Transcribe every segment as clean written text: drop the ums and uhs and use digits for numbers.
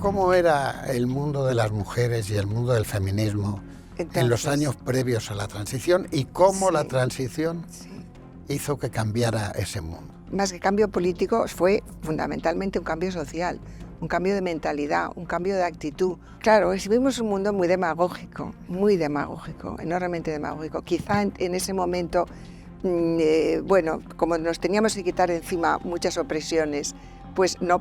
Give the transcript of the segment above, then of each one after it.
cómo era el mundo de las mujeres y el mundo del feminismo en los años previos a la transición y cómo la transición hizo que cambiara ese mundo. Más que cambio político, fue fundamentalmente un cambio social, un cambio de mentalidad, un cambio de actitud. Claro, vivimos un mundo muy demagógico, enormemente demagógico. Quizá en ese momento, bueno, como nos teníamos que quitar de encima muchas opresiones, pues no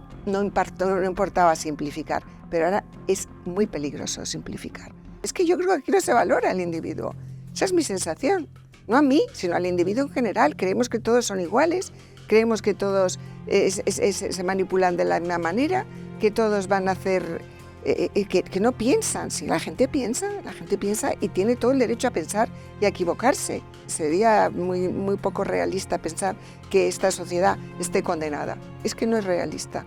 importaba simplificar, pero ahora es muy peligroso simplificar. Es que yo creo que aquí no se valora al individuo, esa es mi sensación. No a mí, sino al individuo en general. Creemos que todos son iguales, creemos que todos se manipulan de la misma manera, que todos van a hacer, que no piensan. Si la gente piensa y tiene todo el derecho a pensar y a equivocarse. Sería muy poco realista pensar que esta sociedad esté condenada. Es que no es realista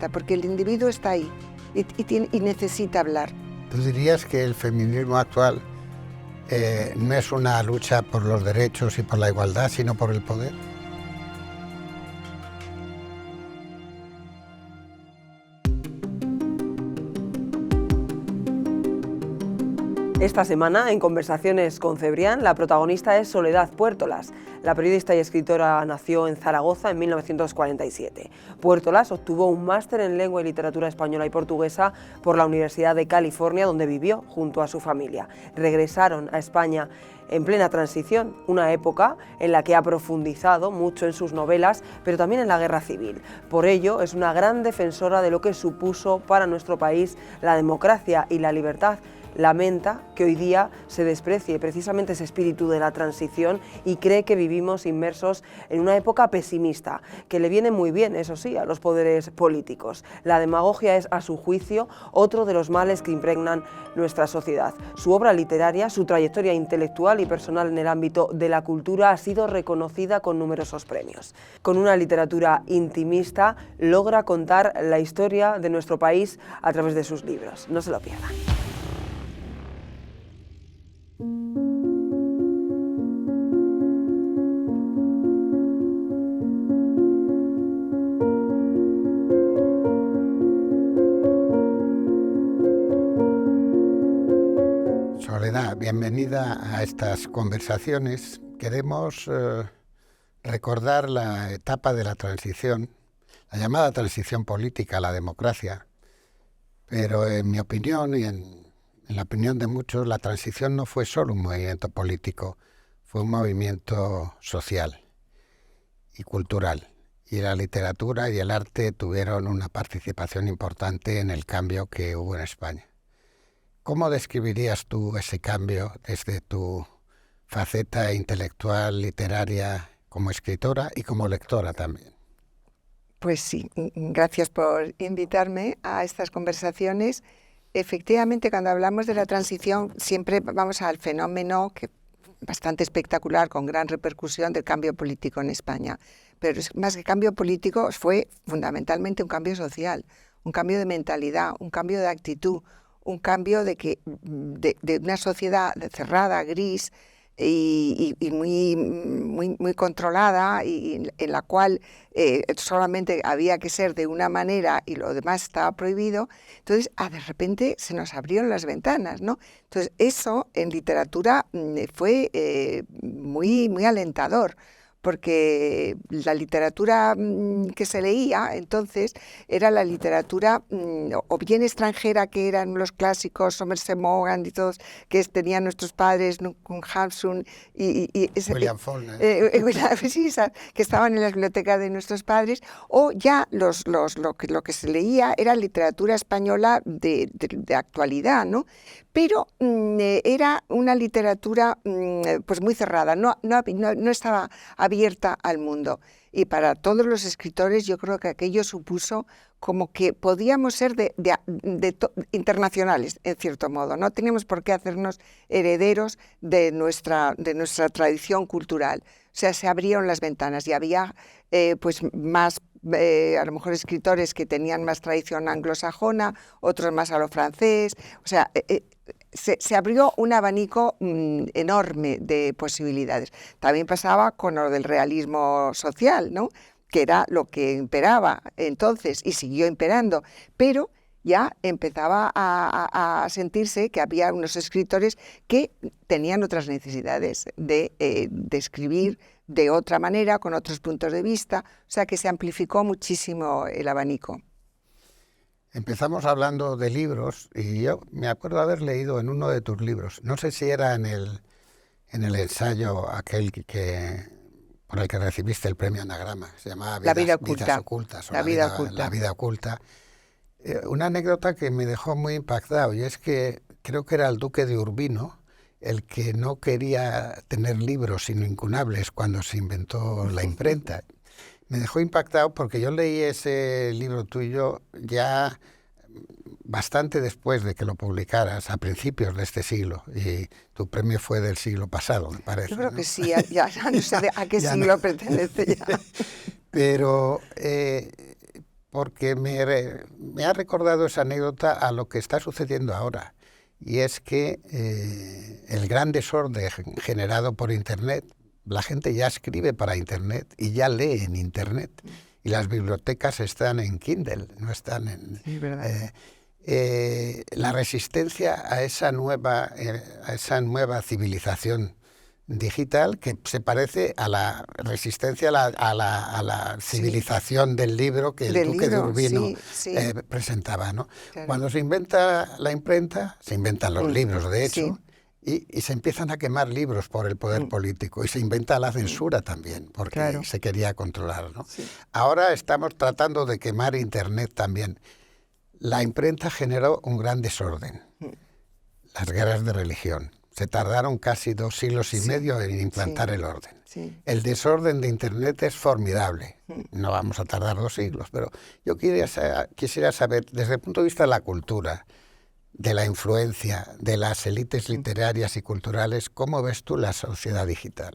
porque el individuo está ahí y necesita hablar. ¿Tú dirías que el feminismo actual no es una lucha por los derechos y por la igualdad, sino por el poder? Esta semana, en Conversaciones con Cebrián, la protagonista es Soledad Puertolas. La periodista y escritora nació en Zaragoza en 1947. Puertolas obtuvo un máster en Lengua y Literatura Española y Portuguesa por la Universidad de California, donde vivió junto a su familia. Regresaron a España en plena transición, una época en la que ha profundizado mucho en sus novelas, pero también en la guerra civil. Por ello, es una gran defensora de lo que supuso para nuestro país la democracia y la libertad. Lamenta que hoy día se desprecie precisamente ese espíritu de la transición y cree que vivimos inmersos en una época pesimista, que le viene muy bien, eso sí, a los poderes políticos. La demagogia es, a su juicio, otro de los males que impregnan nuestra sociedad. Su obra literaria, su trayectoria intelectual y personal en el ámbito de la cultura ha sido reconocida con numerosos premios. Con una literatura intimista, logra contar la historia de nuestro país a través de sus libros. No se lo pierdan. Soledad, bienvenida a estas conversaciones. Queremos recordar la etapa de la transición, la llamada transición política a la democracia, pero en mi opinión y en la opinión de muchos, la transición no fue solo un movimiento político, fue un movimiento social y cultural. Y la literatura y el arte tuvieron una participación importante en el cambio que hubo en España. ¿Cómo describirías tú ese cambio desde tu faceta intelectual, literaria, como escritora y como lectora también? Pues sí, gracias por invitarme a estas conversaciones. Efectivamente, cuando hablamos de la transición, siempre vamos al fenómeno que bastante espectacular, con gran repercusión del cambio político en España. Pero más que cambio político, fue fundamentalmente un cambio social, un cambio de mentalidad, un cambio de actitud, un cambio de una sociedad cerrada, gris y muy controlada, y en la cual solamente había que ser de una manera y lo demás estaba prohibido. Entonces, de repente se nos abrieron las ventanas, ¿no? Entonces, eso en literatura fue muy alentador, porque la literatura que se leía entonces era la literatura o bien extranjera, que eran los clásicos, Somerset Maugham y todos, que tenían nuestros padres, Hamsun y William Faulkner. Que estaban en la biblioteca de nuestros padres, o ya lo que se leía era literatura española de actualidad, ¿no? Pero era una literatura pues muy cerrada, no estaba abierta al mundo. Y para todos los escritores yo creo que aquello supuso como que podíamos ser internacionales, en cierto modo. No teníamos por qué hacernos herederos de nuestra tradición cultural. O sea, se abrieron las ventanas y había pues más, a lo mejor, escritores que tenían más tradición anglosajona, otros más a lo francés. O sea, se abrió un abanico enorme de posibilidades. También pasaba con lo del realismo social, ¿no?, que era lo que imperaba entonces y siguió imperando, pero ya empezaba a sentirse que había unos escritores que tenían otras necesidades de escribir de otra manera, con otros puntos de vista, o sea que se amplificó muchísimo el abanico. Empezamos hablando de libros y yo me acuerdo haber leído en uno de tus libros, no sé si era en el ensayo aquel por el que recibiste el premio Anagrama, se llamaba Vidas Ocultas, La vida oculta. Una anécdota que me dejó muy impactado, y es que creo que era el duque de Urbino el que no quería tener libros sino incunables cuando se inventó la imprenta. Me dejó impactado porque yo leí ese libro tuyo ya bastante después de que lo publicaras, a principios de este siglo, y tu premio fue del siglo pasado, me parece. Yo creo, ¿no? Que sí, ya no sé a qué siglo pertenece ya. Pero porque me ha recordado esa anécdota a lo que está sucediendo ahora, y es que el gran desorden generado por Internet, la gente ya escribe para Internet y ya lee en Internet, y las bibliotecas están en Kindle, no están en... Sí, verdad. La resistencia a esa nueva civilización digital que se parece a la resistencia a la civilización del libro que el duque de Urbino presentaba, ¿no? Claro. Cuando se inventa la imprenta, se inventan los libros, de hecho, y se empiezan a quemar libros por el poder político, y se inventa la censura también, porque se quería controlar, ¿no? Sí. Ahora estamos tratando de quemar Internet también. La imprenta generó un gran desorden, las guerras de religión. Se tardaron casi 2 siglos y medio en implantar el orden. Sí. El desorden de Internet es formidable. No vamos a tardar 2 siglos, pero yo quisiera saber, desde el punto de vista de la cultura, de la influencia de las élites literarias y culturales, ¿cómo ves tú la sociedad digital?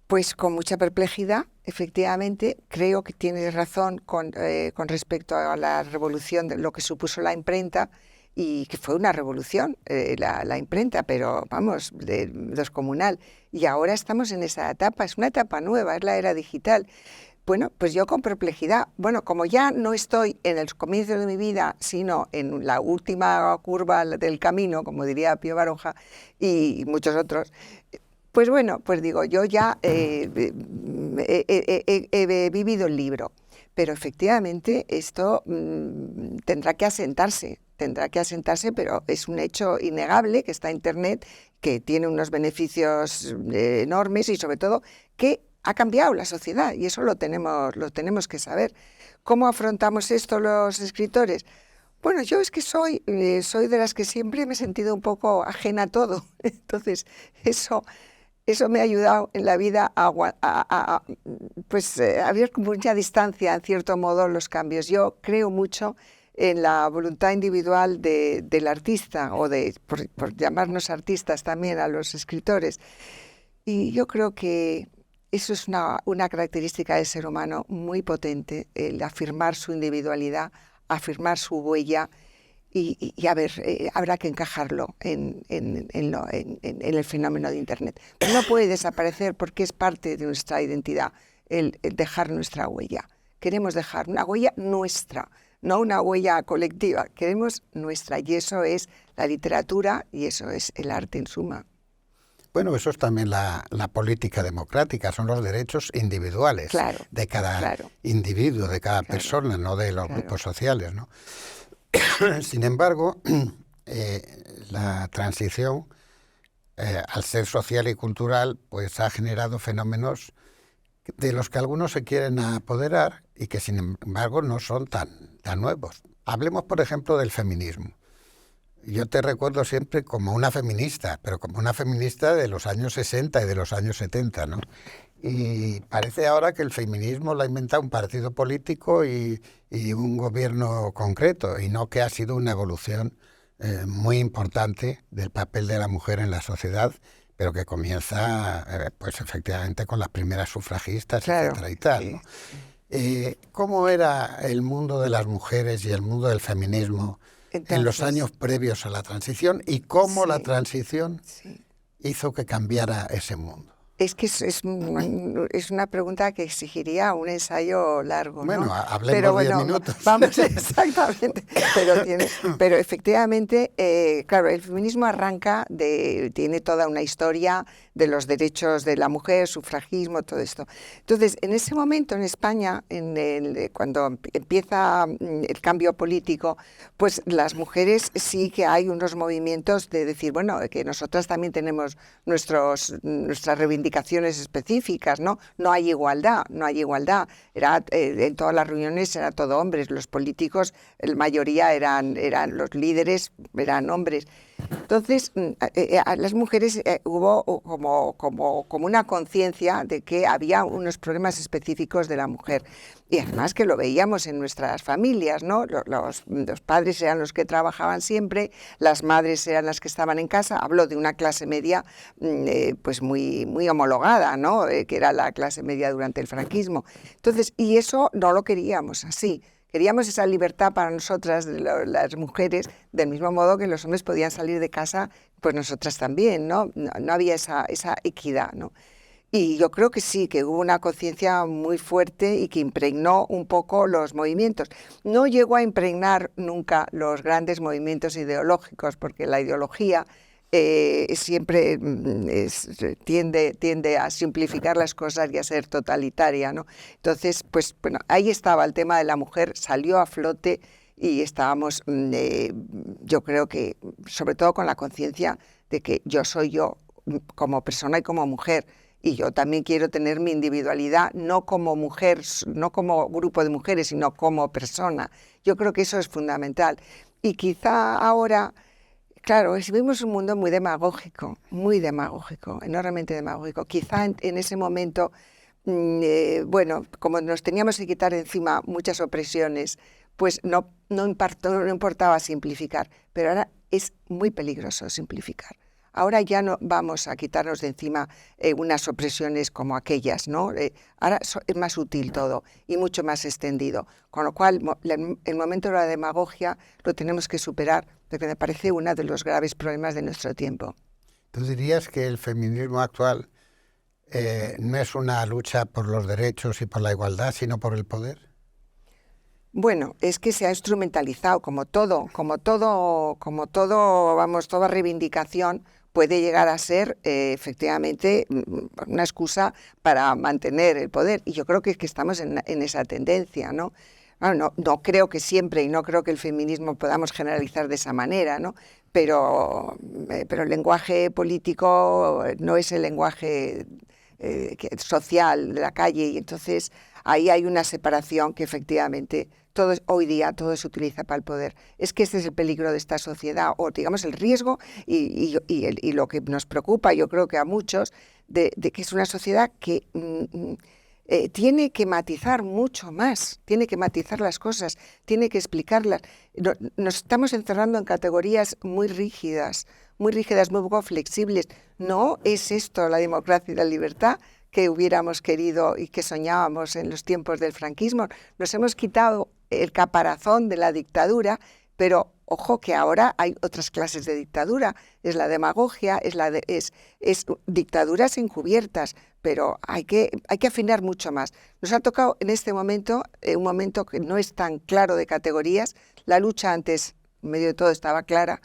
Pues con mucha perplejidad, efectivamente. Creo que tienes razón con respecto a la revolución de lo que supuso la imprenta, y que fue una revolución la imprenta, pero vamos, descomunal. Y ahora estamos en esa etapa, es una etapa nueva, es la era digital. Bueno, pues yo con perplejidad, bueno, como ya no estoy en el comienzo de mi vida, sino en la última curva del camino, como diría Pío Baroja y muchos otros, pues bueno, pues digo, yo ya he vivido el libro, pero efectivamente esto tendrá que asentarse, pero es un hecho innegable que está Internet, que tiene unos beneficios enormes y sobre todo que ha cambiado la sociedad, y eso lo tenemos que saber. ¿Cómo afrontamos esto los escritores? Bueno, yo es que soy de las que siempre me he sentido un poco ajena a todo, entonces eso me ha ayudado en la vida a ver con mucha distancia, en cierto modo, los cambios. Yo creo mucho en la voluntad individual del artista, o por llamarnos artistas también a los escritores. Y yo creo que eso es una característica del ser humano muy potente, el afirmar su individualidad, afirmar su huella, y a ver, habrá que encajarlo en el fenómeno de Internet. No puede desaparecer porque es parte de nuestra identidad, el dejar nuestra huella. Queremos dejar una huella nuestra, no una huella colectiva, queremos nuestra, y eso es la literatura y eso es el arte en suma. Bueno, eso es también la política democrática, son los derechos individuales de cada individuo, de cada persona, no de los grupos sociales, ¿no? Sin embargo, la transición, al ser social y cultural, pues ha generado fenómenos de los que algunos se quieren apoderar y que, sin embargo, no son tan nuevos. Hablemos, por ejemplo, del feminismo. Yo te recuerdo siempre como una feminista, pero como una feminista de los años 60 y de los años 70, ¿no? Y parece ahora que el feminismo lo ha inventado un partido político y un gobierno concreto, y no que ha sido una evolución muy importante del papel de la mujer en la sociedad, pero que comienza, pues efectivamente, con las primeras sufragistas, etcétera y tal, ¿no? ¿Cómo era el mundo de las mujeres y el mundo del feminismo en los años previos a la transición, y cómo la transición hizo que cambiara ese mundo? Es que es una pregunta que exigiría un ensayo largo, ¿no? Bueno, hablemos 10 minutos. Vamos, exactamente. Pero efectivamente, claro, el feminismo tiene toda una historia de los derechos de la mujer, sufragismo, todo esto. Entonces, en ese momento en España, cuando empieza el cambio político, pues las mujeres sí que hay unos movimientos de decir, bueno, que nosotras también tenemos nuestras reivindicaciones específicas, ¿no? No hay igualdad. En todas las reuniones era todo hombres, los políticos, la mayoría eran los líderes, eran hombres. Entonces, a las mujeres hubo como una conciencia de que había unos problemas específicos de la mujer. Y además que lo veíamos en nuestras familias, ¿no? Los padres eran los que trabajaban siempre, las madres eran las que estaban en casa. Hablo de una clase media pues muy homologada, ¿no? Que era la clase media durante el franquismo. Entonces, y eso no lo queríamos así. Queríamos esa libertad para nosotras, las mujeres, del mismo modo que los hombres podían salir de casa, pues nosotras también, ¿no? No había esa equidad, ¿no? Y yo creo que sí, que hubo una conciencia muy fuerte y que impregnó un poco los movimientos. No llegó a impregnar nunca los grandes movimientos ideológicos, porque la ideología siempre tiende a simplificar las cosas y a ser totalitaria, ¿no? Entonces, pues bueno, ahí estaba el tema de la mujer, salió a flote y estábamos, yo creo que sobre todo con la conciencia de que yo soy yo como persona y como mujer, y yo también quiero tener mi individualidad, no como mujer, no como grupo de mujeres, sino como persona. Yo creo que eso es fundamental. Y quizá ahora... Claro, vivimos un mundo muy demagógico, enormemente demagógico. Quizá en ese momento, bueno, como nos teníamos que quitar encima muchas opresiones, pues no importaba simplificar, pero ahora es muy peligroso simplificar. Ahora ya no vamos a quitarnos de encima unas opresiones como aquellas, ¿no? Ahora es más útil todo y mucho más extendido, con lo cual el momento de la demagogia lo tenemos que superar, porque me parece uno de los graves problemas de nuestro tiempo. ¿Tú dirías que el feminismo actual no es una lucha por los derechos y por la igualdad, sino por el poder? Bueno, es que se ha instrumentalizado como todo, vamos, toda reivindicación puede llegar a ser efectivamente una excusa para mantener el poder. Y yo creo que estamos en esa tendencia, ¿no? Bueno, no creo que siempre, y no creo que el feminismo podamos generalizar de esa manera, ¿no? Pero el lenguaje político no es el lenguaje social de la calle, y entonces ahí hay una separación que efectivamente hoy día todo se utiliza para el poder. Es que este es el peligro de esta sociedad, o digamos el riesgo y lo que nos preocupa, yo creo que a muchos, de que es una sociedad que tiene que matizar mucho más, tiene que matizar las cosas, tiene que explicarlas. Nos estamos encerrando en categorías muy rígidas, muy poco flexibles. No es esto la democracia y la libertad que hubiéramos querido y que soñábamos en los tiempos del franquismo. Nos hemos quitado el caparazón de la dictadura, pero ojo que ahora hay otras clases de dictadura. Es la demagogia, es dictaduras encubiertas, pero hay que afinar mucho más. Nos ha tocado en este momento, un momento que no es tan claro de categorías. La lucha antes, en medio de todo, estaba clara.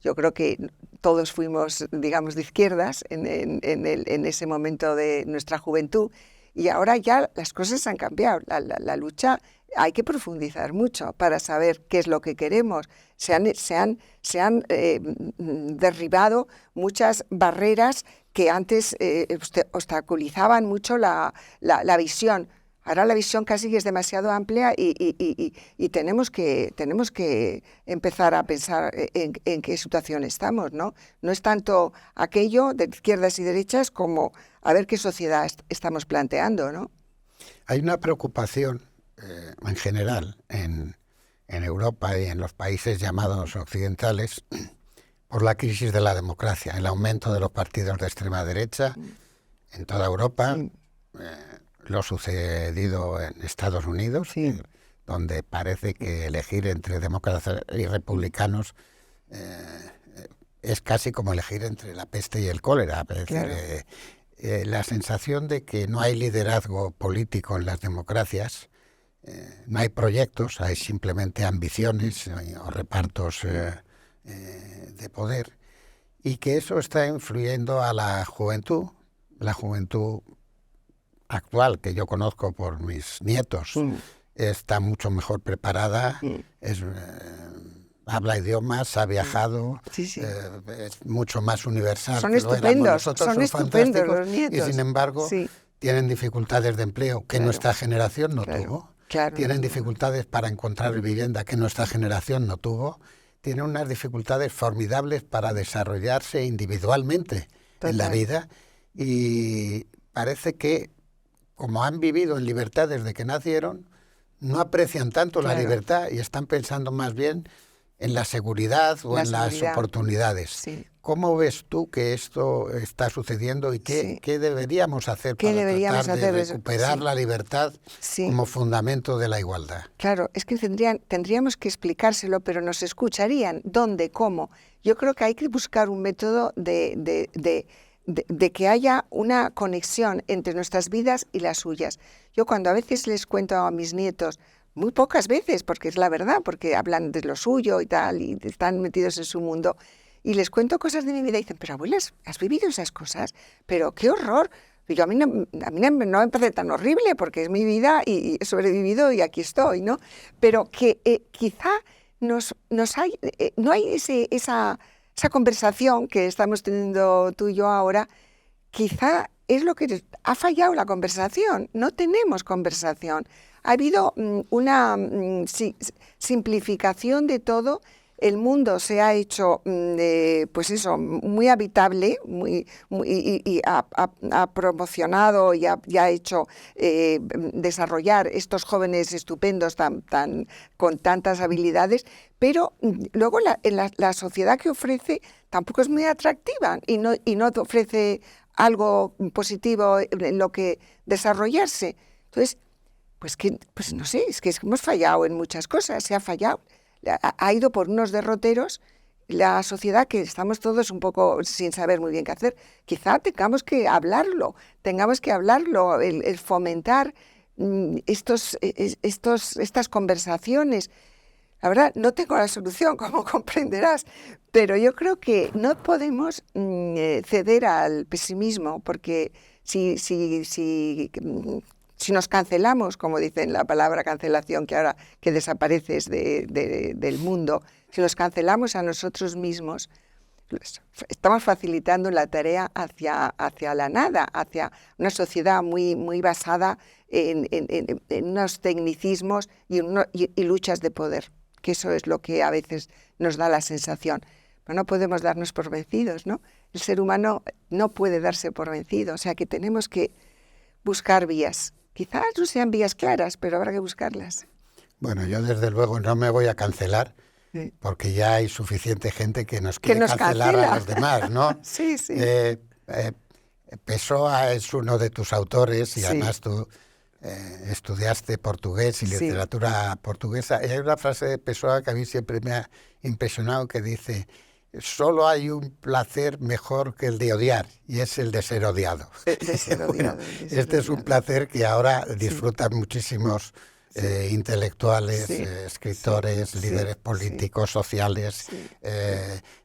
Yo creo que todos fuimos, digamos, de izquierdas en ese momento de nuestra juventud, y ahora ya las cosas han cambiado. La lucha hay que profundizar mucho para saber qué es lo que queremos. Se han derribado muchas barreras que antes obstaculizaban mucho la visión. Ahora la visión casi es demasiado amplia y tenemos que empezar a pensar en qué situación estamos, ¿no? No es tanto aquello de izquierdas y derechas como a ver qué sociedad estamos planteando, ¿no? Hay una preocupación en general en Europa y en los países llamados occidentales por la crisis de la democracia, el aumento de los partidos de extrema derecha en toda Europa. Sí. Lo sucedido en Estados Unidos, sí, donde parece que elegir entre demócratas y republicanos es casi como elegir entre la peste y el cólera. Es decir, la sensación de que no hay liderazgo político en las democracias, no hay proyectos, hay simplemente ambiciones o repartos de poder, y que eso está influyendo a la juventud actual, que yo conozco por mis nietos, está mucho mejor preparada, habla idiomas, ha viajado, es mucho más universal. Son estupendos, son estupendos los nietos. Y sin embargo tienen dificultades de empleo que nuestra generación no tuvo. Tienen dificultades para encontrar vivienda que nuestra generación no tuvo. Tienen unas dificultades formidables para desarrollarse individualmente en la vida, y parece que, como han vivido en libertad desde que nacieron, no aprecian tanto la libertad y están pensando más bien en la seguridad o en las oportunidades. ¿Cómo ves tú que esto está sucediendo y qué deberíamos hacer para tratar de recuperar la libertad como fundamento de la igualdad? Claro, es que tendríamos que explicárselo, pero nos escucharían. ¿Dónde? ¿Cómo? Yo creo que hay que buscar un método de que haya una conexión entre nuestras vidas y las suyas. Yo cuando a veces les cuento a mis nietos, muy pocas veces, porque es la verdad, porque hablan de lo suyo y tal, y están metidos en su mundo, y les cuento cosas de mi vida y dicen, pero abuelas, ¿has vivido esas cosas? Pero qué horror. Y yo, a mí no me parece tan horrible, porque es mi vida y he sobrevivido y aquí estoy, ¿no? Pero que quizá no hay esa conversación que estamos teniendo tú y yo ahora. Quizá es lo que ha fallado la conversación. No tenemos conversación. Ha habido una simplificación de todo. El mundo se ha hecho, pues eso, muy habitable, y ha promocionado y ha hecho desarrollar estos jóvenes estupendos con tantas habilidades, pero luego la sociedad que ofrece tampoco es muy atractiva y no ofrece algo positivo en lo que desarrollarse. Entonces, pues no sé, es que hemos fallado en muchas cosas, se ha fallado. Ha ido por unos derroteros la sociedad, que estamos todos un poco sin saber muy bien qué hacer. Quizá tengamos que hablarlo, el fomentar estas conversaciones. La verdad, no tengo la solución, como comprenderás, pero yo creo que no podemos ceder al pesimismo, porque si nos cancelamos, como dicen la palabra cancelación, que ahora que desapareces del mundo, si nos cancelamos a nosotros mismos, estamos facilitando la tarea hacia la nada, hacia una sociedad muy basada en unos tecnicismos y luchas de poder, que eso es lo que a veces nos da la sensación. Pero no podemos darnos por vencidos, ¿no? El ser humano no puede darse por vencido, o sea que tenemos que buscar vías. Quizás no sean vías claras, pero habrá que buscarlas. Bueno, yo desde luego no me voy a cancelar, porque ya hay suficiente gente que nos quiere cancelar a los demás, ¿no? Sí. Pessoa es uno de tus autores y además tú estudiaste portugués y literatura portuguesa. Y hay una frase de Pessoa que a mí siempre me ha impresionado, que dice: solo hay un placer mejor que el de odiar, y es el de ser odiado. Este es un placer que ahora disfrutan muchísimos intelectuales, escritores, líderes políticos, sociales,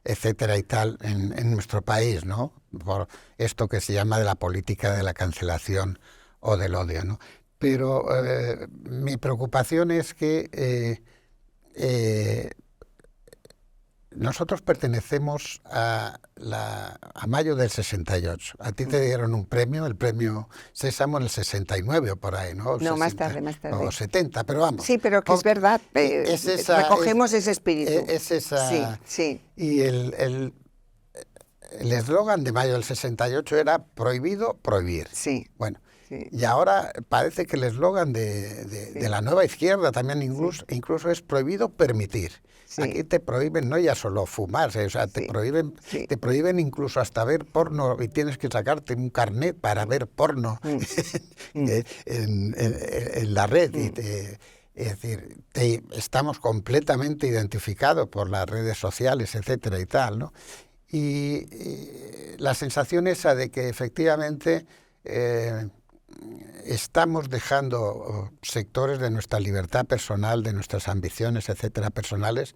etcétera y tal, en nuestro país, ¿no? Por esto que se llama de la política de la cancelación o del odio, ¿no? Pero mi preocupación es que nosotros pertenecemos a mayo del 68. A ti te dieron un premio, el premio Sésamo, en el 69 o por ahí, ¿no? No, 60, más tarde. O 70, pero vamos. Sí, pero que es verdad, recogemos ese espíritu. Es esa. Sí. Y el eslogan de mayo del 68 era prohibido prohibir. Sí. Bueno. Sí. Y ahora parece que el eslogan de la nueva izquierda también incluso es prohibido permitir. Sí. Aquí te prohíben no ya solo fumar, o sea, te prohíben incluso hasta ver porno, y tienes que sacarte un carnet para ver porno en la red. Es decir, estamos completamente identificados por las redes sociales, etcétera y tal, ¿no? y la sensación esa de que efectivamente estamos dejando sectores de nuestra libertad personal, de nuestras ambiciones, etcétera, personales,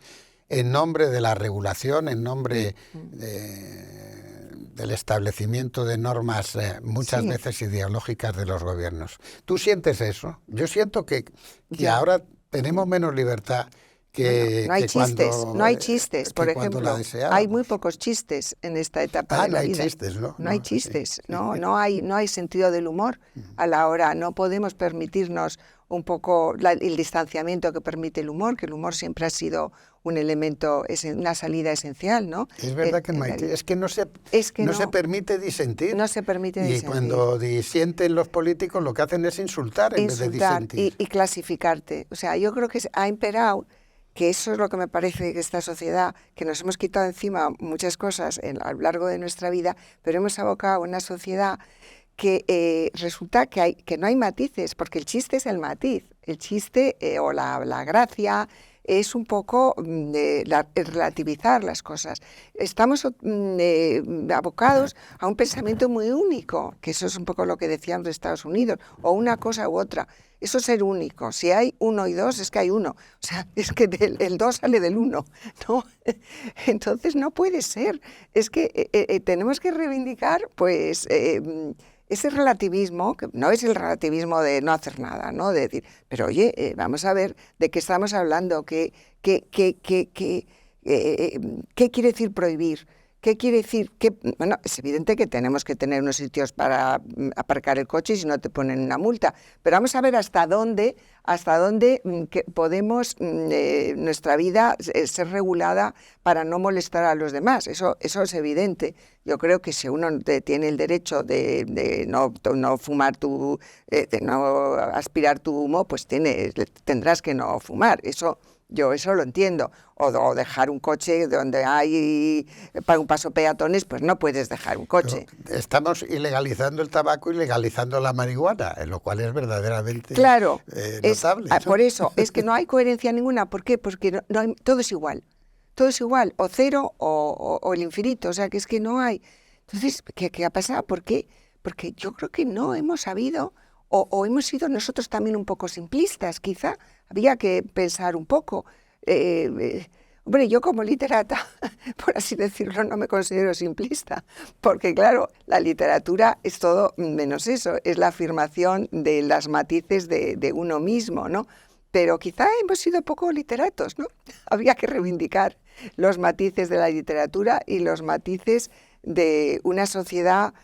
en nombre de la regulación, en nombre del establecimiento de normas muchas veces ideológicas de los gobiernos. ¿Tú sientes eso? Yo siento que ahora tenemos menos libertad que, no hay que chistes, cuando, no hay chistes, que por cuando ejemplo. la deseábamos. Hay muy pocos chistes en esta etapa de la vida. No hay chistes, ¿no? No hay chistes, no hay sentido del humor a la hora. No podemos permitirnos un poco el distanciamiento que permite el humor, que el humor siempre ha sido un elemento, una salida esencial, ¿no? Es verdad que no hay, es que no se permite disentir. No se permite disentir. Y cuando disienten los políticos lo que hacen es insultar en vez de disentir. Y clasificarte. O sea, yo creo que ha imperado, que eso es lo que me parece que esta sociedad, que nos hemos quitado encima muchas cosas a lo largo de nuestra vida, pero hemos abocado a una sociedad que resulta que no hay matices, porque el chiste es el matiz, el chiste o la gracia es un poco relativizar las cosas. Estamos abocados a un pensamiento muy único, que eso es un poco lo que decían de Estados Unidos, o una cosa u otra. Eso es ser único. Si hay uno y dos, es que hay uno. O sea, es que el dos sale del uno, ¿no? Entonces no puede ser. Es que tenemos que reivindicar, pues, ese relativismo, que no es el relativismo de no hacer nada, ¿no? De decir, pero oye, vamos a ver de qué estamos hablando, qué quiere decir prohibir. ¿Qué quiere decir? Bueno, es evidente que tenemos que tener unos sitios para aparcar el coche y si no te ponen una multa, pero vamos a ver hasta dónde podemos nuestra vida ser regulada para no molestar a los demás. Eso es evidente. Yo creo que si uno tiene el derecho de no fumar de no aspirar tu humo, pues tendrás que no fumar. Yo eso lo entiendo. O dejar un coche donde hay para un paso peatones, pues no puedes dejar un coche. Pero estamos ilegalizando el tabaco y legalizando la marihuana, lo cual es verdaderamente notable. ¿No? Por eso, es que no hay coherencia ninguna. ¿Por qué? Porque no hay, todo es igual. Todo es igual, o cero o el infinito. O sea, que es que no hay. Entonces, ¿qué ha pasado? ¿Por qué? Porque yo creo que no hemos sabido, o hemos sido nosotros también un poco simplistas, quizá. Había que pensar un poco. Hombre, yo como literata, por así decirlo, no me considero simplista, porque claro, la literatura es todo menos eso, es la afirmación de las matices de uno mismo, ¿no? Pero quizá hemos sido poco literatos, ¿no? Había que reivindicar los matices de la literatura y los matices de una sociedad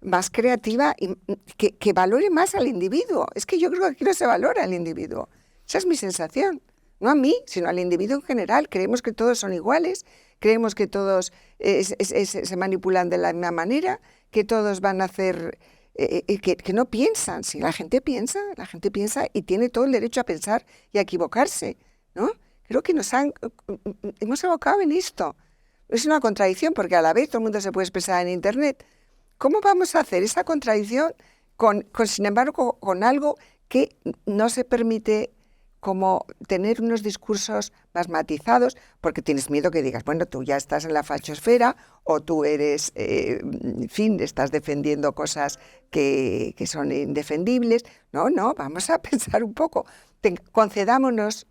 más creativa y que valore más al individuo. Es que yo creo que aquí no se valora al individuo. Esa es mi sensación. No a mí, sino al individuo en general. Creemos que todos son iguales, creemos que todos se manipulan de la misma manera, que todos van a hacer... que no piensan. Si la gente piensa y tiene todo el derecho a pensar y a equivocarse, ¿no? Creo que hemos abocado en esto. Es una contradicción porque a la vez todo el mundo se puede expresar en Internet. ¿Cómo vamos a hacer esa contradicción sin embargo, con algo que no se permite como tener unos discursos más matizados, porque tienes miedo que digas, bueno, tú ya estás en la fachosfera o tú eres, en fin, estás defendiendo cosas que son indefendibles? No, vamos a pensar un poco. Concedámonos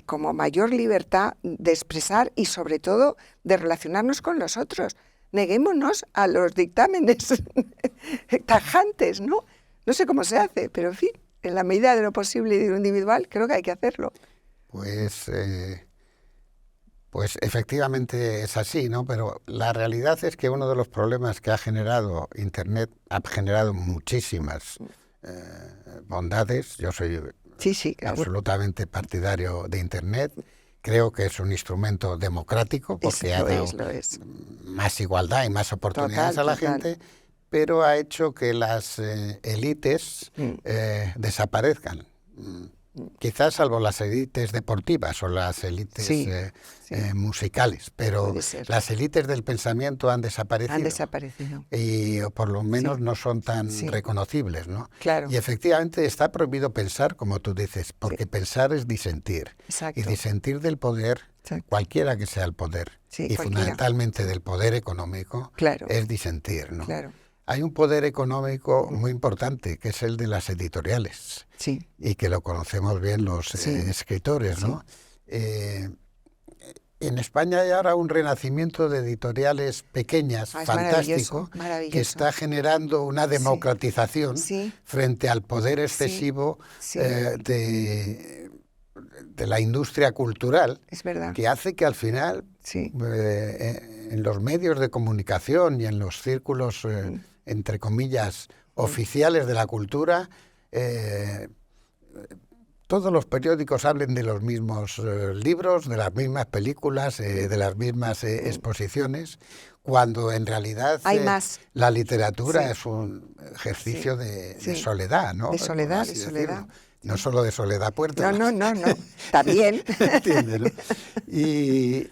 como mayor libertad de expresar y sobre todo de relacionarnos con los otros. Neguémonos a los dictámenes tajantes, ¿no? No sé cómo se hace, pero en fin, en la medida de lo posible y de lo individual, creo que hay que hacerlo. Pues efectivamente es así, ¿no? Pero la realidad es que uno de los problemas que ha generado Internet ha generado muchísimas bondades. Yo soy claro, absolutamente partidario de Internet. Creo que es un instrumento democrático porque ha dado más igualdad y más oportunidades a la gente, pero ha hecho que las élites desaparezcan. quizás salvo las élites deportivas o las élites musicales, pero las élites del pensamiento han desaparecido. Han desaparecido. Y o por lo menos no son tan reconocibles, ¿no? Claro. Y efectivamente está prohibido pensar, como tú dices, porque pensar es disentir. Exacto. Y disentir del poder, cualquiera que sea el poder, y fundamentalmente del poder económico, es disentir, ¿no? Claro. Hay un poder económico muy importante, que es el de las editoriales, y que lo conocemos bien los escritores, ¿no? En España hay ahora un renacimiento de editoriales pequeñas, fantástico, maravilloso. Que está generando una democratización frente al poder excesivo de la industria cultural, que hace que al final, en los medios de comunicación y en los círculos, entre comillas, oficiales de la cultura, todos los periódicos hablen de los mismos libros, de las mismas películas, de las mismas exposiciones, cuando en realidad la literatura es un ejercicio de soledad, ¿no? De soledad, de soledad. No solo de Soledad Puertolas. No. También. ¿Entiendes, no? Y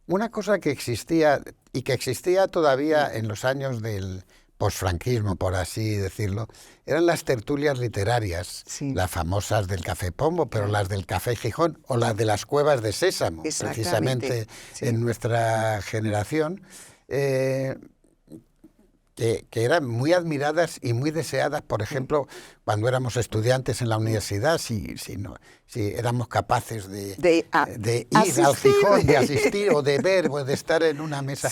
una cosa que existía, y que existía todavía en los años del posfranquismo, por así decirlo, eran las tertulias literarias, las famosas del Café Pombo, pero las del Café Gijón o las de las Cuevas de Sésamo, precisamente en nuestra generación, que eran muy admiradas y muy deseadas, por ejemplo, cuando éramos estudiantes en la universidad, si éramos capaces de ir al Gijón, de asistir o de ver o de estar en una mesa.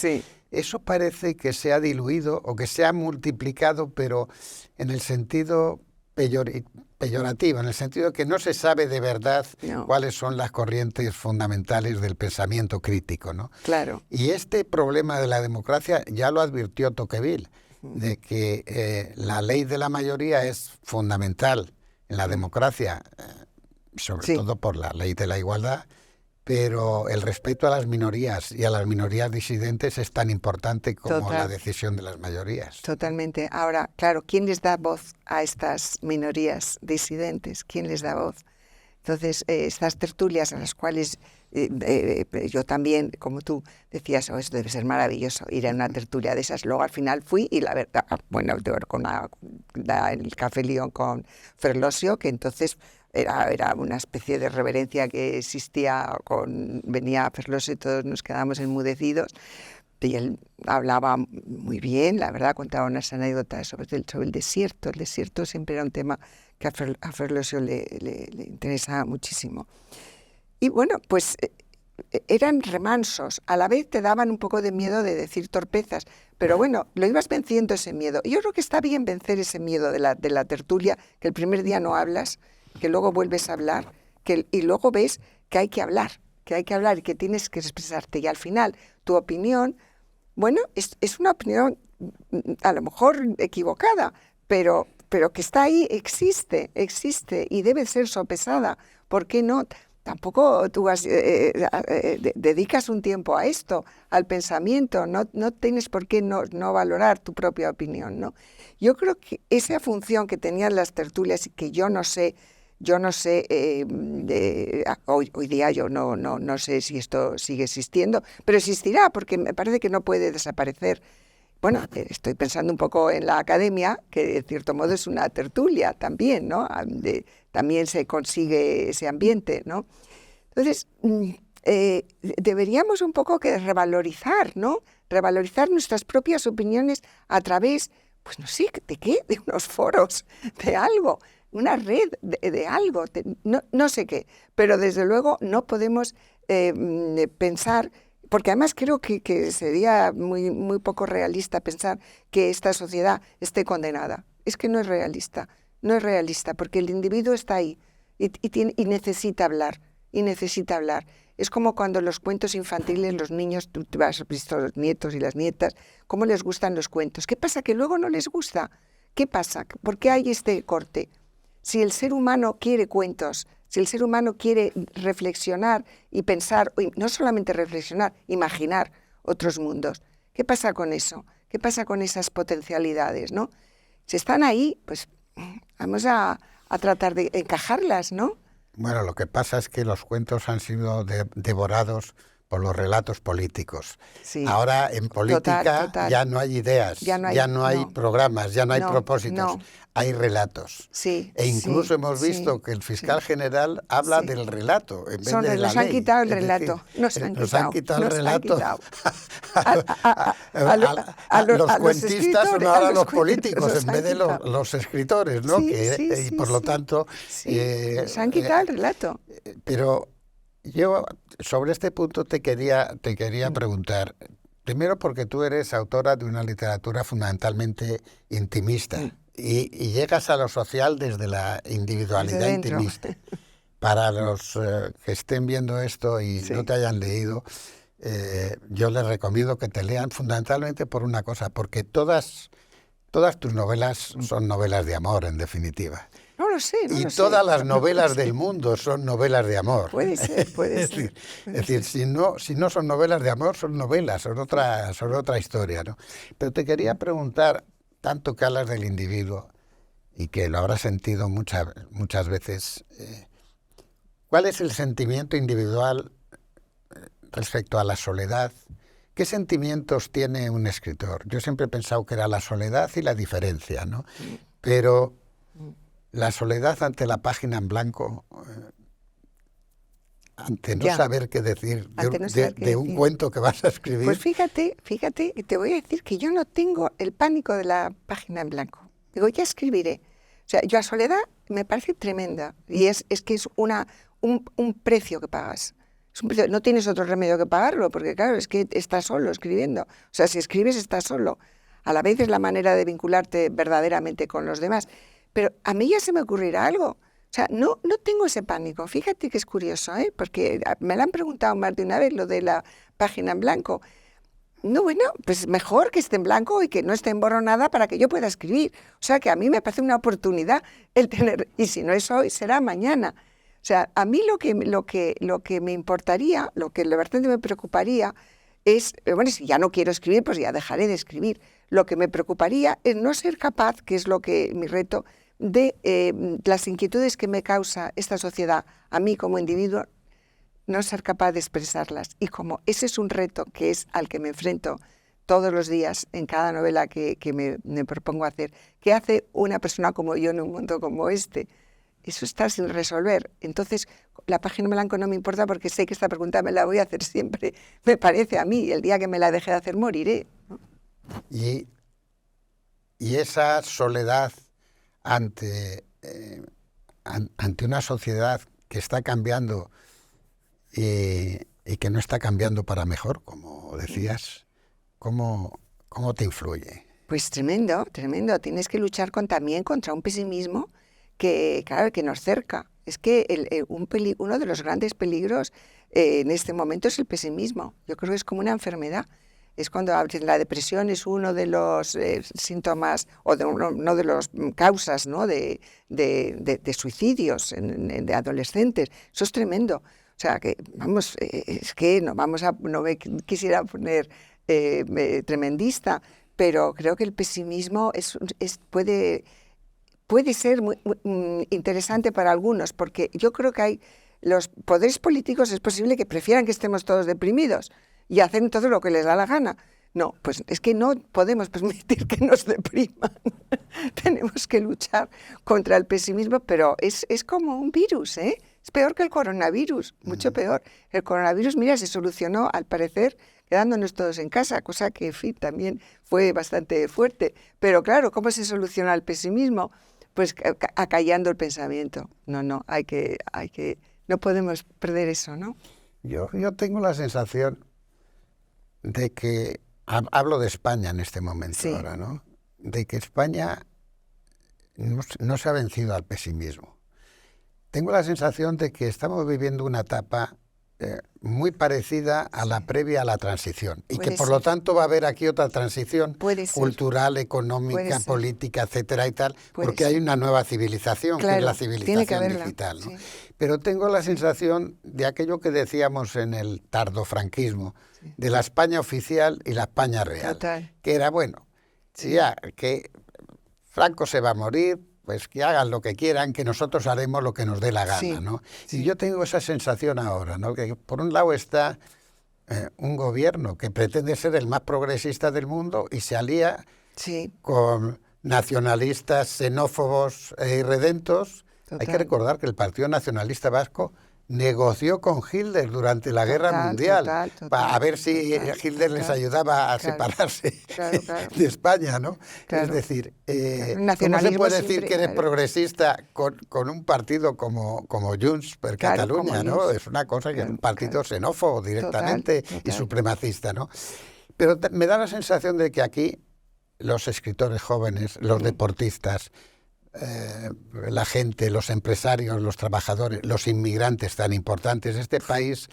Eso parece que se ha diluido o que se ha multiplicado, pero en el sentido peyorativo, en el sentido que no se sabe de verdad cuáles son las corrientes fundamentales del pensamiento crítico, ¿no? Claro. Y este problema de la democracia ya lo advirtió Tocqueville, de que la ley de la mayoría es fundamental en la democracia, sobre todo por la ley de la igualdad, pero el respeto a las minorías y a las minorías disidentes es tan importante como la decisión de las mayorías. Totalmente. Ahora, claro, ¿quién les da voz a estas minorías disidentes? ¿Quién les da voz? Entonces, estas tertulias a las cuales yo también, como tú decías, esto debe ser maravilloso, ir a una tertulia de esas. Luego al final fui y la verdad, bueno, con el Café León con Ferlosio, que entonces era una especie de reverencia que existía, venía Ferlosio y todos nos quedábamos enmudecidos. Y él hablaba muy bien, la verdad, contaba unas anécdotas sobre el desierto. El desierto siempre era un tema que a Ferlosio le interesaba muchísimo. Y bueno, pues eran remansos, a la vez te daban un poco de miedo de decir torpezas, pero bueno, lo ibas venciendo ese miedo. Y yo creo que está bien vencer ese miedo de la tertulia, que el primer día no hablas, que luego vuelves a hablar, y luego ves que hay que hablar y que tienes que expresarte. Y al final, tu opinión, bueno, es una opinión a lo mejor equivocada, pero que está ahí, existe y debe ser sopesada. ¿Por qué no? Tampoco tú dedicas un tiempo a esto, al pensamiento, no tienes por qué no valorar tu propia opinión, ¿no? Yo creo que esa función que tenían las tertulias y que yo no sé, hoy día yo no sé si esto sigue existiendo, pero existirá porque me parece que no puede desaparecer. Bueno, estoy pensando un poco en la academia, que de cierto modo es una tertulia también, ¿no? También se consigue ese ambiente, ¿no? Entonces, deberíamos un poco que revalorizar, ¿no? Revalorizar nuestras propias opiniones a través, pues no sé, ¿de qué? De unos foros, de algo, una red de algo, no sé qué. Pero desde luego no podemos pensar, porque además creo que sería muy poco realista pensar que esta sociedad esté condenada. Es que no es realista, porque el individuo está ahí y necesita hablar, Es como cuando los cuentos infantiles, los niños, tú has visto los nietos y las nietas, cómo les gustan los cuentos. ¿Qué pasa? Que luego no les gusta. ¿Qué pasa? ¿Por qué hay este corte? Si el ser humano quiere cuentos, si el ser humano quiere reflexionar y pensar, no solamente reflexionar, imaginar otros mundos, ¿qué pasa con eso? ¿Qué pasa con esas potencialidades, no? Si están ahí, pues vamos a a tratar de encajarlas, ¿no? Bueno, lo que pasa es que los cuentos han sido devorados por los relatos políticos. Sí. Ahora en política Total. ya no hay ideas, ya no hay programas, ya no hay propósitos, hay relatos. Sí, e incluso hemos visto que el fiscal general habla del relato en vez de la ley. Nos han quitado el relato. Nos han quitado el relato. A los cuentistas son ahora los políticos en vez de los escritores, ¿no? Y por lo tanto... nos han quitado el relato. Pero yo sobre este punto te quería preguntar, primero porque tú eres autora de una literatura fundamentalmente intimista y llegas a lo social desde la individualidad intimista. Para los que estén viendo esto y no te hayan leído, yo les recomiendo que te lean fundamentalmente por una cosa, porque todas tus novelas son novelas de amor, en definitiva. No lo sé. Todas las novelas del mundo son novelas de amor. Puede ser. Es decir, si no son novelas de amor, son novelas, son otra historia, ¿no? Pero te quería preguntar, tanto que hablas del individuo y que lo habrás sentido muchas veces, ¿cuál es el sentimiento individual respecto a la soledad? ¿Qué sentimientos tiene un escritor? Yo siempre he pensado que era la soledad y la diferencia, ¿no? Pero la soledad ante la página en blanco, ante no saber qué decir de un cuento que vas a escribir. Pues fíjate, te voy a decir que yo no tengo el pánico de la página en blanco. Digo, ya escribiré. O sea, yo la soledad me parece tremenda y es que es un precio que pagas. Es un precio, no tienes otro remedio que pagarlo, porque claro, es que estás solo escribiendo. O sea, si escribes estás solo. A la vez es la manera de vincularte verdaderamente con los demás. Pero a mí ya se me ocurrirá algo. O sea, no tengo ese pánico. Fíjate que es curioso, porque me lo han preguntado más de una vez lo de la página en blanco. No, bueno, pues mejor que esté en blanco y que no esté emborronada para que yo pueda escribir. O sea, que a mí me parece una oportunidad el tener, y si no es hoy, será mañana. O sea, a mí lo que me importaría, lo que de verdad me preocuparía es, bueno, si ya no quiero escribir, pues ya dejaré de escribir. Lo que me preocuparía es no ser capaz, que es mi reto, de las inquietudes que me causa esta sociedad, a mí como individuo, no ser capaz de expresarlas. Y como ese es un reto que es al que me enfrento todos los días en cada novela que me propongo hacer, ¿qué hace una persona como yo en un mundo como este? Eso está sin resolver. Entonces, la página en blanco no me importa porque sé que esta pregunta me la voy a hacer siempre, me parece a mí, y el día que me la deje de hacer moriré, ¿no? Y esa soledad ante una sociedad que está cambiando y que no está cambiando para mejor, como decías, ¿cómo te influye? Pues tremendo. Tienes que luchar también contra un pesimismo que nos cerca. Es que uno de los grandes peligros en este momento es el pesimismo. Yo creo que es como una enfermedad. Es cuando la depresión es uno de los síntomas o no de las causas, ¿no? de suicidios de adolescentes. Eso es tremendo. O sea, que vamos, es que no me quisiera poner tremendista, pero creo que el pesimismo puede ser muy interesante para algunos, porque yo creo que los poderes políticos es posible que prefieran que estemos todos deprimidos y hacen todo lo que les da la gana. No, pues es que no podemos permitir que nos depriman. Tenemos que luchar contra el pesimismo, pero es como un virus, ¿eh? Es peor que el coronavirus, mucho peor. El coronavirus, mira, se solucionó, al parecer, quedándonos todos en casa, cosa que, en fin, también fue bastante fuerte. Pero claro, ¿cómo se soluciona el pesimismo? Pues acallando el pensamiento. No, no podemos perder eso, ¿no? Yo tengo la sensación de que, hablo de España en este momento ahora, ¿no? De que España no se ha vencido al pesimismo. Tengo la sensación de que estamos viviendo una etapa muy parecida a la previa a la transición y que por lo tanto va a haber aquí otra transición cultural, económica, política, etcétera y tal, porque hay una nueva civilización, que es la civilización digital, ¿no? Pero tengo la sensación de aquello que decíamos en el tardofranquismo, de la España oficial y la España real, que era, bueno, ya que Franco se va a morir, pues que hagan lo que quieran, que nosotros haremos lo que nos dé la gana, ¿no? Y yo tengo esa sensación ahora, ¿no? Que por un lado está un gobierno que pretende ser el más progresista del mundo y se alía con nacionalistas, xenófobos e irredentos. Total. Hay que recordar que el Partido Nacionalista Vasco negoció con Hitler durante la Guerra Mundial para ver si Hitler les ayudaba a separarse de España, ¿no? Es decir, ¿cómo se puede decir que eres progresista con un partido como Junts per Catalunya, ¿no? Es una cosa que es un partido xenófobo directamente y supremacista, ¿no? Pero me da la sensación de que aquí los escritores jóvenes, los deportistas, la gente, los empresarios, los trabajadores, los inmigrantes tan importantes. Este país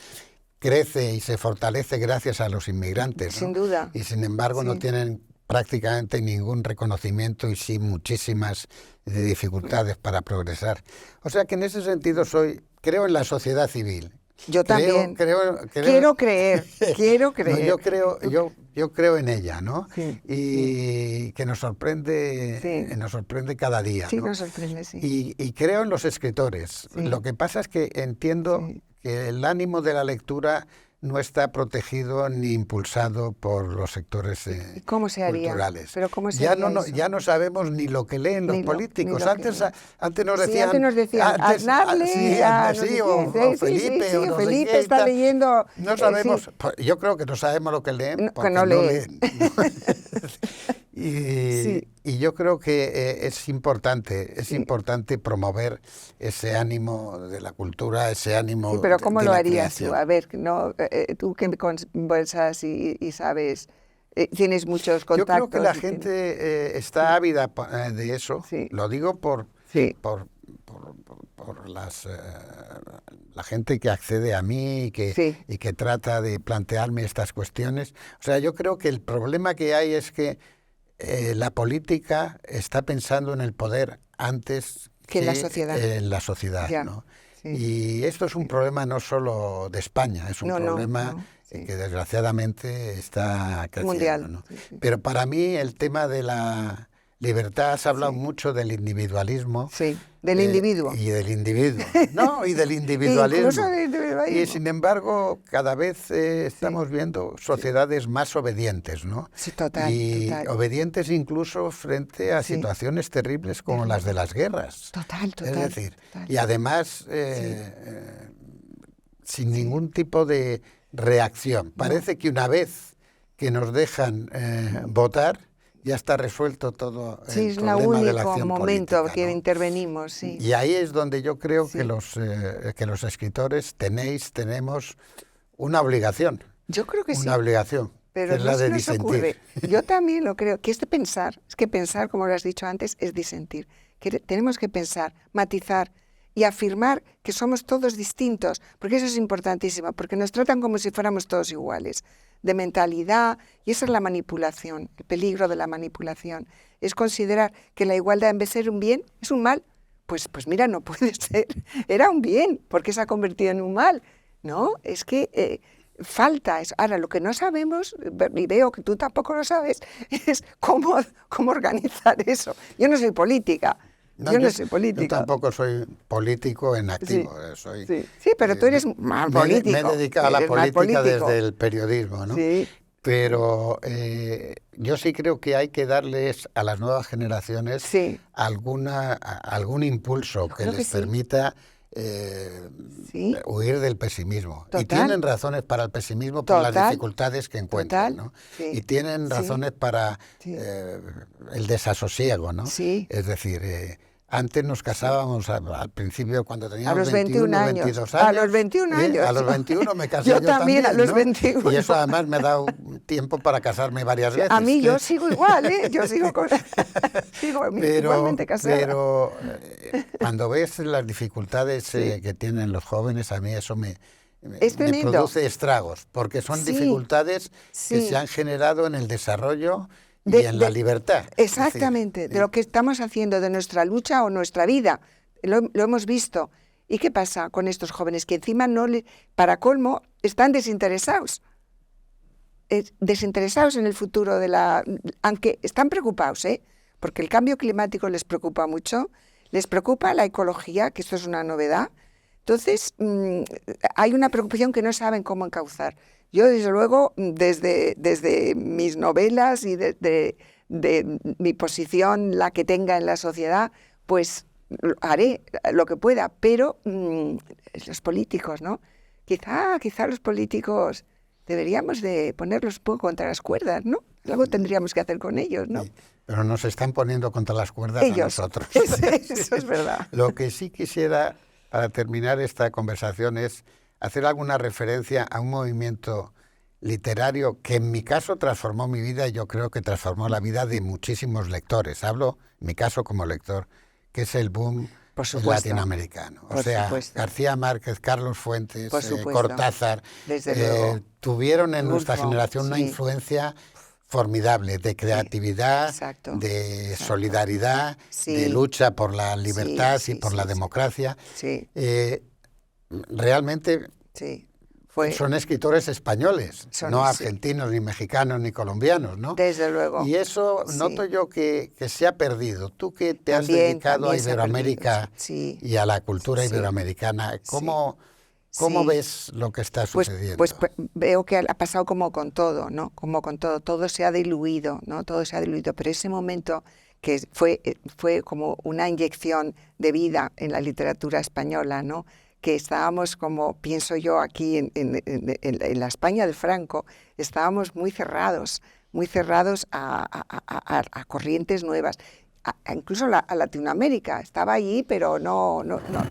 crece y se fortalece gracias a los inmigrantes, ¿no? Sin duda. Y sin embargo no tienen prácticamente ningún reconocimiento y sí muchísimas dificultades para progresar. O sea que en ese sentido creo en la sociedad civil. Yo también. Quiero creer. No, yo creo en ella, ¿no? Sí, y que nos sorprende cada día. Sí, ¿no? nos sorprende, sí. Y creo en los escritores. Sí. Lo que pasa es que entiendo que el ánimo de la lectura no está protegido ni impulsado por los sectores ¿Cómo se haría? culturales. ¿Pero cómo se haría eso? Ya no sabemos ni lo que leen los políticos. Antes nos decían... antes nos decían, Aznarle, o Felipe, o no sé Felipe qué, está leyendo... No sabemos, yo creo que no sabemos lo que leen porque no leen. Y yo creo que es importante promover ese ánimo de la cultura, ese ánimo pero ¿cómo de lo la harías creación. tú? A ver, tú que conversas y sabes, tienes muchos contactos. Yo creo que la gente está ávida de eso. Sí. Lo digo por la gente que accede a mí y que trata de plantearme estas cuestiones. O sea, yo creo que el problema que hay es que la política está pensando en el poder antes que en la sociedad. ¿no? Sí. Y esto es un problema no solo de España, es un problema que desgraciadamente está creciendo. Mundial. ¿no? Pero para mí el tema de la libertad, has hablado mucho del individualismo. Sí, del individuo. Y del individuo. No, y del individualismo. Incluso del individualismo. Y sin embargo, cada vez estamos viendo sociedades más obedientes, ¿no? Sí, total. Y obedientes incluso frente a situaciones terribles como las de las guerras. Total. Es decir, y además sin ningún tipo de reacción. Parece que una vez que nos dejan votar, ya está resuelto todo el problema de la acción política. Sí, es el único momento que intervenimos, sí. Y ahí es donde yo creo que los escritores tenemos una obligación. Yo creo que una obligación, pero que es la de disentir. Ocurre. Yo también lo creo, que es que pensar, como lo has dicho antes, es disentir. Que tenemos que pensar, matizar y afirmar que somos todos distintos, porque eso es importantísimo, porque nos tratan como si fuéramos todos iguales, de mentalidad, y esa es la manipulación, el peligro de la manipulación, es considerar que la igualdad en vez de ser un bien, es un mal. Pues mira, no puede ser, era un bien, porque se ha convertido en un mal, ¿no? Es que falta eso. Ahora, lo que no sabemos, y veo que tú tampoco lo sabes, es cómo organizar eso. Yo no soy política. Yo soy político. Yo tampoco soy político en activo. Sí, pero tú eres más político. Me he dedicado a la política desde el periodismo, ¿no? Sí. Pero yo sí creo que hay que darles a las nuevas generaciones algún impulso que les permita huir del pesimismo. Total. Y tienen razones para el pesimismo por las dificultades que encuentran, ¿no? Sí. Y tienen razones para el desasosiego, ¿no? Sí. Es decir, antes nos casábamos al principio cuando teníamos a los 21 años. 22 años. A los 21 años. A los 21 me casé yo también, a los ¿no? 21. Y eso además me ha dado tiempo para casarme varias veces. A mí yo sigo igual, ¿eh? Yo sigo igualmente casada. Pero cuando ves las dificultades que tienen los jóvenes, a mí eso me produce estragos, porque son dificultades que se han generado en el desarrollo y en la libertad. Exactamente, de lo que estamos haciendo, de nuestra lucha o nuestra vida. Lo hemos visto. ¿Y qué pasa con estos jóvenes? Que encima, para colmo, están desinteresados. Desinteresados en el futuro aunque están preocupados, porque el cambio climático les preocupa mucho, Les preocupa la ecología, que esto es una novedad. Entonces, hay una preocupación que no saben cómo encauzar. Yo, desde luego, desde mis novelas y de mi posición, la que tenga en la sociedad, pues haré lo que pueda, pero los políticos, ¿no? Quizá los políticos deberíamos de ponerlos un poco contra las cuerdas, ¿no? Algo tendríamos que hacer con ellos, ¿no? Sí, pero nos están poniendo contra las cuerdas ellos. a nosotros. Eso es verdad. Lo que sí quisiera, para terminar esta conversación, es hacer alguna referencia a un movimiento literario que en mi caso transformó mi vida y yo creo que transformó la vida de muchísimos lectores. Hablo, en mi caso, como lector, que es el boom latinoamericano. O sea, García Márquez, Carlos Fuentes, Cortázar, tuvieron en nuestra generación una influencia formidable de creatividad, de solidaridad, de lucha por la libertad y por la democracia. Realmente son escritores españoles, no argentinos, ni mexicanos, ni colombianos, ¿no? Desde luego. Y eso noto yo que se ha perdido. Tú que te has dedicado a Iberoamérica y a la cultura iberoamericana, ¿cómo ves lo que está sucediendo? Pues veo que ha pasado como con todo, ¿no? Como con todo se ha diluido, ¿no? Todo se ha diluido, pero ese momento que fue como una inyección de vida en la literatura española, ¿no? Que estábamos, como pienso yo aquí en la España de Franco, estábamos muy cerrados a corrientes nuevas. Incluso a Latinoamérica estaba allí, pero no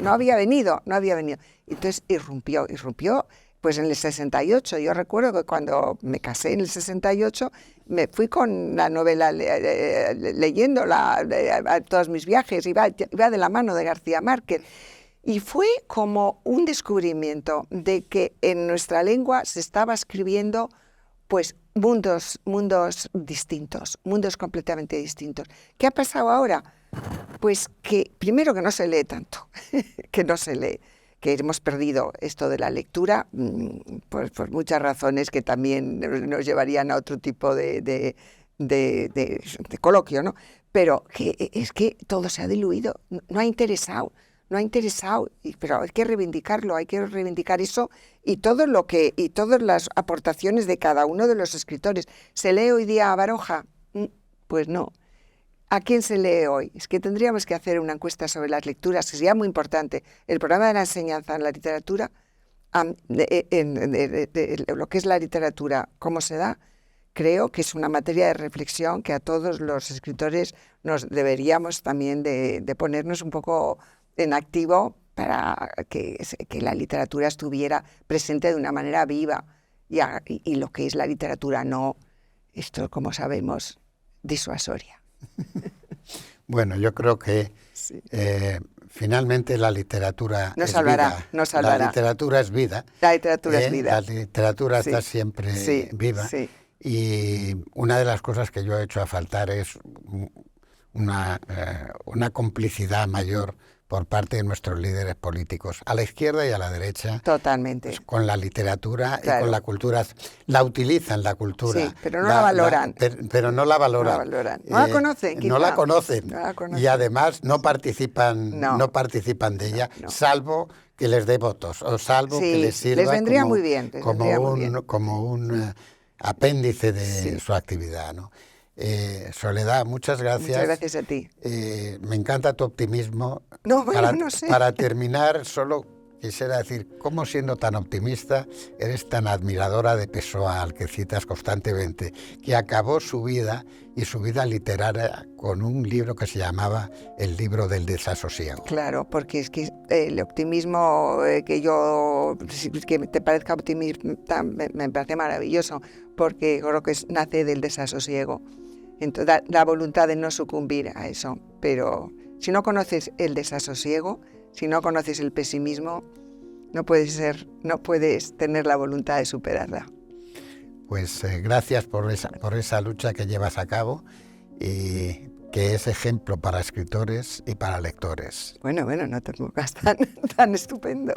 había venido. Entonces irrumpió, pues en el 68. Yo recuerdo que cuando me casé en el 68, me fui con la novela leyéndola a todos mis viajes, iba de la mano de García Márquez. Y fue como un descubrimiento de que en nuestra lengua se estaba escribiendo pues mundos distintos, mundos completamente distintos. ¿Qué ha pasado ahora? Pues que primero que no se lee tanto, que hemos perdido esto de la lectura, pues por muchas razones que también nos llevarían a otro tipo de coloquio, ¿no? Pero es que todo se ha diluido, no ha interesado, pero hay que reivindicarlo, hay que reivindicar eso y todas las aportaciones de cada uno de los escritores. ¿Se lee hoy día a Baroja? Pues no. ¿A quién se lee hoy? Es que tendríamos que hacer una encuesta sobre las lecturas, que sería muy importante. El programa de la enseñanza en la literatura, lo que es la literatura, cómo se da, creo que es una materia de reflexión que a todos los escritores nos deberíamos también de ponernos un poco en activo para que la literatura estuviera presente de una manera viva y lo que es la literatura no, esto como sabemos, disuasoria. Bueno, yo creo que finalmente la literatura nos es salvará. La literatura es vida. La literatura es vida. La literatura está siempre viva. Sí. Y una de las cosas que yo he hecho a faltar es una complicidad mayor por parte de nuestros líderes políticos, a la izquierda y a la derecha. Totalmente. Pues, con la literatura y con la cultura. La utilizan, la cultura. Sí, pero no la valoran. Pero no la valoran. No la conocen. No la conocen. Y además no participan de ella, salvo que les dé votos, o salvo que les sirva les vendría muy bien, como un apéndice de su actividad, ¿no? Soledad, muchas gracias. Muchas gracias a ti. Me encanta tu optimismo. No sé. Para terminar, solo quisiera decir, ¿cómo siendo tan optimista eres tan admiradora de Pessoa, al que citas constantemente, que acabó su vida y su vida literaria con un libro que se llamaba El libro del desasosiego? Claro, porque es que el optimismo que te parezca optimista me parece maravilloso, porque creo que nace del desasosiego. Entonces, la voluntad de no sucumbir a eso. Pero si no conoces el desasosiego, si no conoces el pesimismo, no puedes tener la voluntad de superarla. Pues gracias por esa lucha que llevas a cabo y que es ejemplo para escritores y para lectores. Bueno, no te pongas tan estupendo.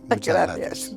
Muchas gracias.